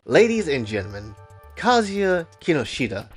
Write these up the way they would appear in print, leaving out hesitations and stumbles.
Ladies and gentlemen, Kazuya Kinoshita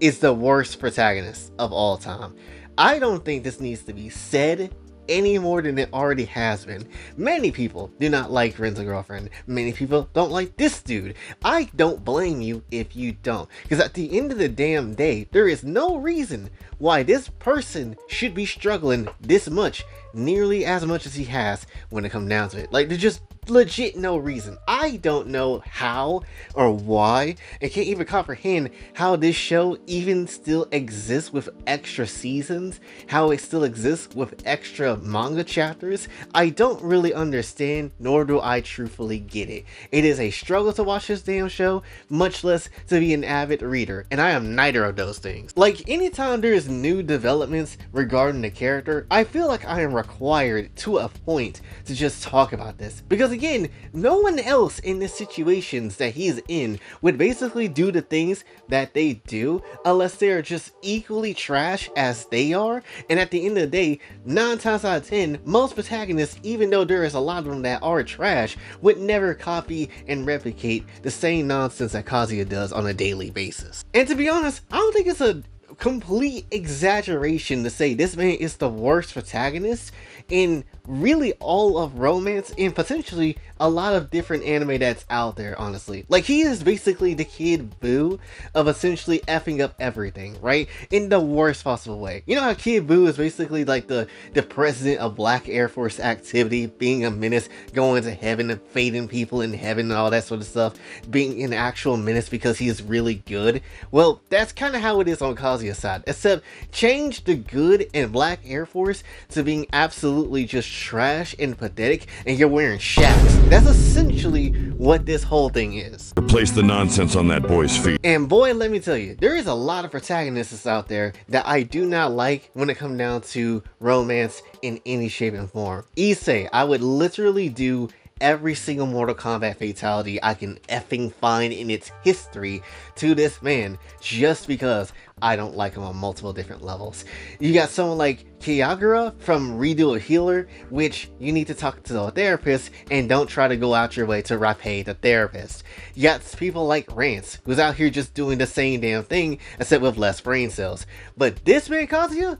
is the worst protagonist of all time. I don't think this needs to be said any more than it already has been. Many people do not like Rent-A-Girlfriend. Many people don't like this dude. I don't blame you if you don't. Because at the end of the damn day, there is no reason why this person should be struggling this much, nearly as much as he has when it comes down to it. Like, there's just legit no reason. I don't know how or why, and can't even comprehend how this show even still exists with extra seasons, how it still exists with extra manga chapters. I don't really understand, nor do I truthfully get it. It is a struggle to watch this damn show, much less to be an avid reader, and I am neither of those things. Like, anytime there is new developments regarding the character, I feel like I am required to a point to just talk about this, because again, no one else in the situations that he's in would basically do the things that they do unless they're just equally trash as they are. And at the end of the day, 9 times out of 10, most protagonists, even though there is a lot of them that are trash, would never copy and replicate the same nonsense that Kazuya does on a daily basis. And to be honest, I don't think it's a complete exaggeration to say this man is the worst protagonist in really all of romance and potentially a lot of different anime that's out there, honestly. Like, he is basically the Kid Buu of essentially effing up everything, right? In the worst possible way. You know how Kid Buu is basically like the president of Black Air Force activity, being a menace, going to heaven and fading people in heaven and all that sort of stuff, being an actual menace because he is really good? Well, that's kind of how it is on Kazuya's side, except change the good in Black Air Force to being absolutely just trash and pathetic, and you're wearing shacks. That's essentially what this whole thing is. Replace the nonsense on that boy's feet. And boy, let me tell you, there is a lot of protagonists out there that I do not like when it comes down to romance in any shape and form. Issei, I would literally do every single Mortal Kombat fatality I can effing find in its history to this man, just because I don't like him on multiple different levels. You got someone like Kagura from Redo a Healer, which you need to talk to a therapist and don't try to go out your way to repay the therapist. You got people like Rance, who's out here just doing the same damn thing, except with less brain cells. But this man, Kazuya,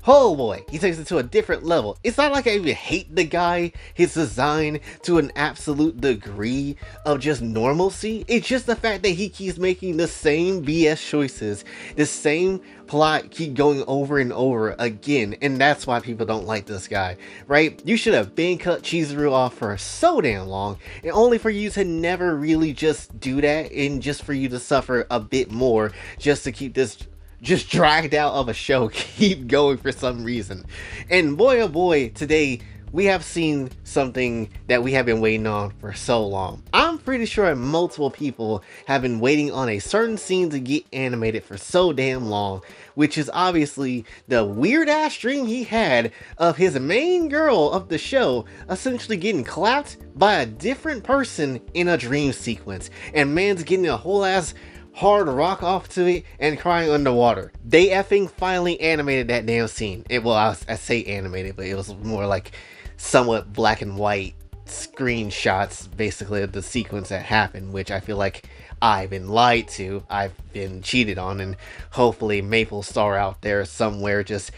oh boy, he takes it to a different level. It's not like I even hate the guy, his design to an absolute degree of just normalcy. It's just the fact that he keeps making the same BS choices, the same plot keep going over and over again, and that's why people don't like this guy, right? You should have been cut Chizuru off for so damn long, and only for you to never really just do that, and just for you to suffer a bit more, just to keep this just dragged out of a show keep going for some reason. And boy oh boy, today we have seen something that we have been waiting on for so long. I'm pretty sure multiple people have been waiting on a certain scene to get animated for so damn long, which is obviously the weird ass dream he had of his main girl of the show essentially getting clapped by a different person in a dream sequence, and man's getting a whole ass hard rock off to it and crying underwater. They effing finally animated that damn scene. I say animated, but it was more like somewhat black and white screenshots basically of the sequence that happened, which I feel like I've been lied to, I've been cheated on, and hopefully Maple Star out there somewhere just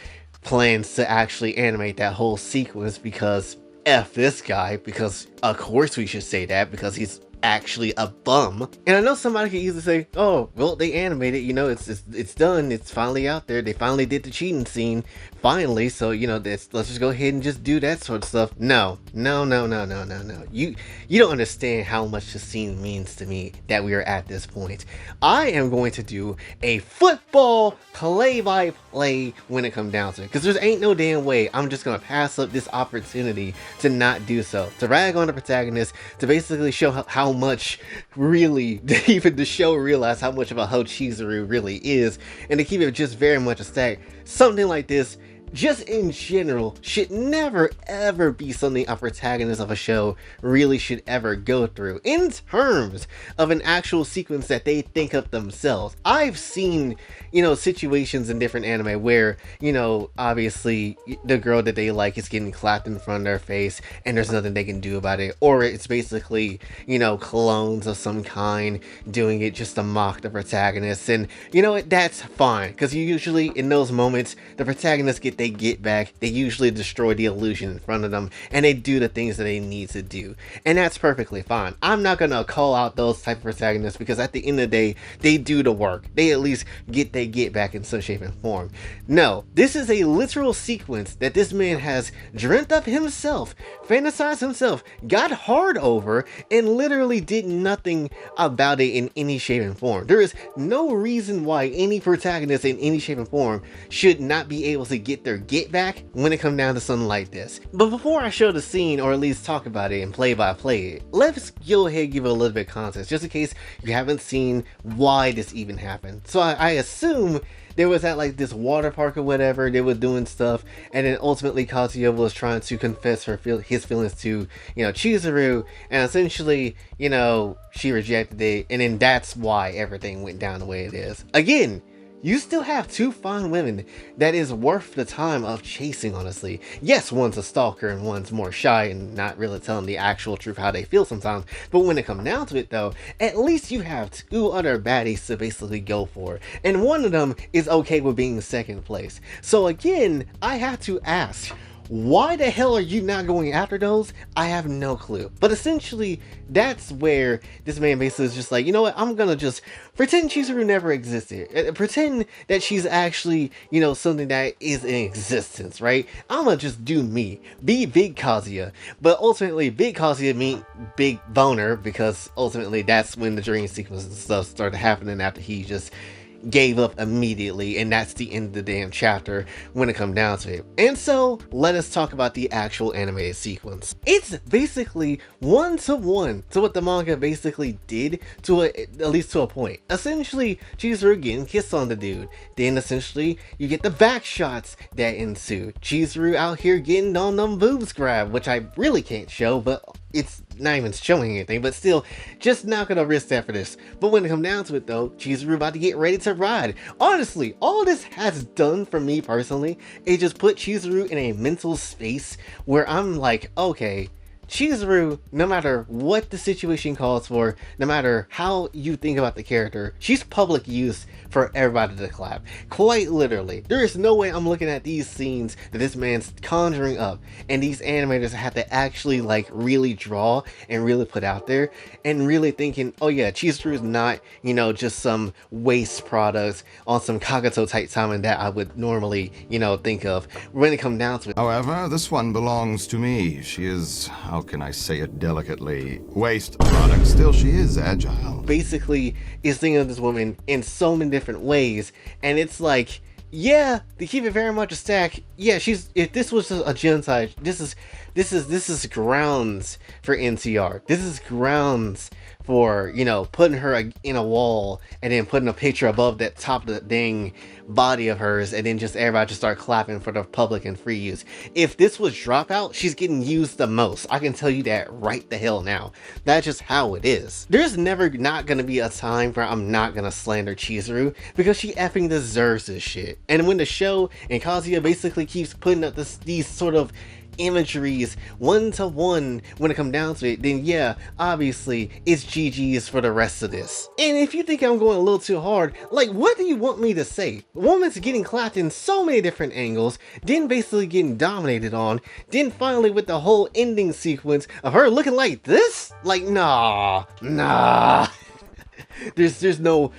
plans to actually animate that whole sequence, because F this guy, because of course we should say that, because he's actually a bum. And I know somebody could easily say, oh well, they animated, you know, it's done, it's finally out there, they finally did the cheating scene finally, so you know, let's just go ahead and just do that sort of stuff. No, you don't understand how much the scene means to me that we are at this point. I am going to do a football play-by-play when it comes down to it, because there ain't no damn way I'm just gonna pass up this opportunity to not do so, to rag on the protagonist, to basically show how much really even the show realize how much of a hoe Chizuru really is, and to keep it just very much a stack. Something like this just in general, should never ever be something a protagonist of a show really should ever go through in terms of an actual sequence that they think of themselves. I've seen, situations in different anime where, obviously the girl that they like is getting clapped in front of their face and there's nothing they can do about it, or it's basically, clones of some kind doing it just to mock the protagonist. And you know what, that's fine, because usually in those moments the protagonists get back, they usually destroy the illusion in front of them and they do the things that they need to do, and that's perfectly fine. I'm not gonna call out those type of protagonists because at the end of the day they do the work, they at least get back in some shape and form. No, this is a literal sequence that this man has dreamt of himself, fantasized himself, got hard over, and literally did nothing about it in any shape and form. There is no reason why any protagonist in any shape and form should not be able to get their get back when it comes down to something like this. But before I show the scene, or at least talk about it and play by play, let's go ahead and give it a little bit of context, just in case you haven't seen why this even happened. So I assume there was at like this water park or whatever, they were doing stuff, and then ultimately Kazuya was trying to confess his feelings to, Chizuru, and essentially, she rejected it, and then that's why everything went down the way it is. Again, you still have two fine women that is worth the time of chasing, honestly. Yes, one's a stalker and one's more shy and not really telling the actual truth how they feel sometimes, but when it comes down to it though, at least you have two other baddies to basically go for, and one of them is okay with being in second place. So again, I have to ask, why the hell are you not going after those? I have no clue. But essentially, that's where this man basically is just like, you know what, I'm gonna just pretend Chizuru never existed. Pretend that she's actually, something that is in existence, right? I'm gonna just do me. Be Big Kazuya. But ultimately, Big Kazuya mean Big Boner, because ultimately that's when the dream sequence and stuff started happening after he just gave up immediately, and that's the end of the damn chapter when it comes down to it. And so let us talk about the actual animated sequence. It's basically one-to-one to what the manga basically did, at least to a point. Essentially, Chizuru getting kissed on the dude, then essentially you get the back shots that ensue. Chizuru out here getting on them boobs grab, which I really can't show, but it's not even showing anything, but still, just not gonna risk that for this. But when it comes down to it though, Chizuru about to get ready to ride. Honestly, all this has done for me personally is just put Chizuru in a mental space where I'm like, okay, Chizuru, no matter what the situation calls for, no matter how you think about the character, she's public use for everybody to clap. Quite literally. There is no way I'm looking at these scenes that this man's conjuring up and these animators have to actually like really draw and really put out there and really thinking, oh yeah, Chizuru is not, just some waste products on some Kagato type timing that I would normally, think of when it comes down to it. However, this one belongs to me. She is, how can I say it delicately, waste product. Still, she is agile. Basically, is thinking of this woman in so many different ways, and it's like, yeah, to keep it very much a stack, yeah, if this was a genocide, this is grounds for NCR. This is grounds for, putting her in a wall and then putting a picture above that top of the dang body of hers, and then just everybody just start clapping for the public and free use. If this was Dropout, she's getting used the most. I can tell you that right the hell now. That's just how it is. There's never not gonna be a time where I'm not gonna slander Chizuru, because she effing deserves this shit. And when the show and Kazuya basically keeps putting up these sort of imageries one-to-one when it comes down to it, then yeah, obviously it's GG's for the rest of this. And if you think I'm going a little too hard, like, what do you want me to say? The woman's getting clapped in so many different angles, then basically getting dominated on, then finally with the whole ending sequence of her looking like this? Like, nah. There's no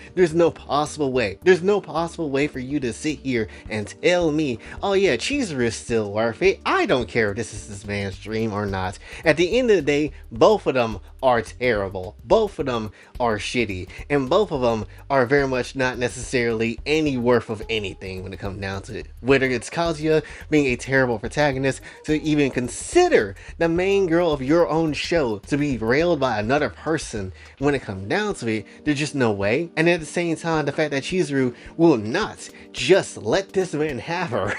possible way. There's no possible way for you to sit here and tell me, oh yeah, Chizuru is still worth it. I don't care if this is this man's dream or not. At the end of the day, both of them are terrible. Both of them are shitty. And both of them are very much not necessarily any worth of anything when it comes down to it. Whether it's Kazuya being a terrible protagonist, to even consider the main girl of your own show to be railed by another person when it comes down to it, There's just no way. And at the same time, the fact that Chizuru will not just let this man have her.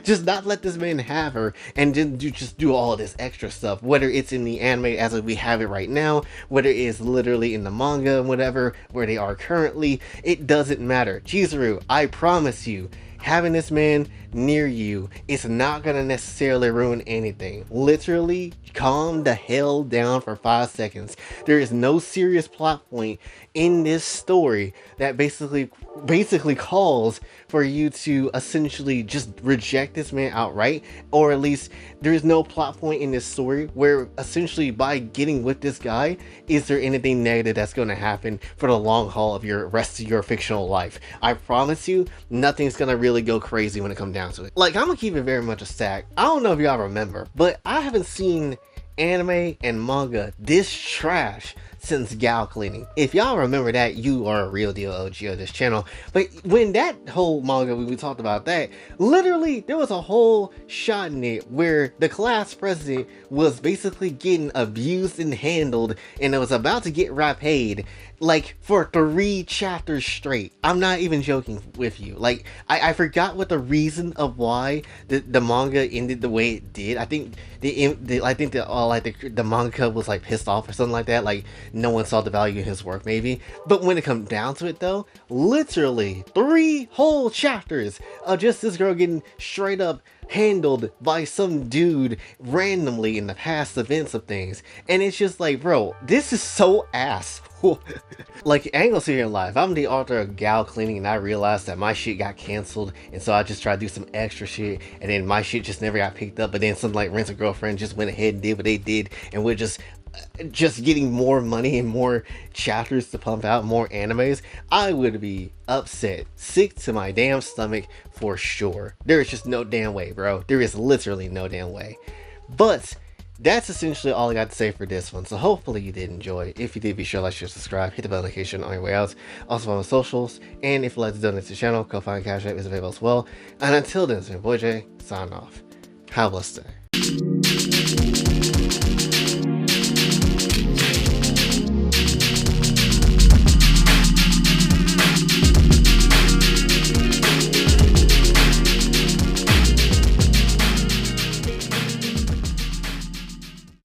Just not let this man have her and then just do all of this extra stuff, whether it's in the anime as we have it right now, whether it's literally in the manga, whatever, where they are currently, it doesn't matter. Chizuru, I promise you, having this man near you is not gonna necessarily ruin anything. Literally, calm the hell down for 5 seconds. There is no serious plot point in this story that basically calls for you to essentially just reject this man outright, or at least there is no plot point in this story where essentially by getting with this guy, is there anything negative that's going to happen for the long haul of your rest of your fictional life. I promise you, nothing's going to really go crazy when it comes down to it. Like, I'm gonna keep it very much a stack. I don't know if y'all remember, but I haven't seen anime and manga this trash since gal cleaning. If y'all remember that, you are a real deal OG of this channel. But when that whole manga, we talked about that, literally there was a whole shot in it where the class president was basically getting abused and handled, and it was about to get rapade like for 3 chapters straight. I'm not even joking with you. Like, I forgot what the reason of why the manga ended the way it did. I think the manga was like pissed off or something like that. Like, no one saw the value in his work maybe. But when it comes down to it though, literally 3 whole chapters of just this girl getting straight up handled by some dude randomly in the past events of things. And it's just like, bro, this is so ass. Like, I ain't gonna sit here and lie. If I'm the author of gal cleaning and I realized that my shit got canceled, and so I just tried to do some extra shit, and then my shit just never got picked up, but then some like Rent a Girlfriend just went ahead and did what they did, and we're just getting more money and more chapters to pump out, more animes, I would be upset, sick to my damn stomach for sure. There is just no damn way, bro. There is literally no damn way. But that's essentially all I got to say for this one. So hopefully you did enjoy. If you did, be sure to like, share, subscribe, hit the bell notification on your way out. Also follow my socials, and if you'd like to donate to the channel, Kofi and Cash App is available as well. And until then, it's been Boy J, sign off. Have a blessed day.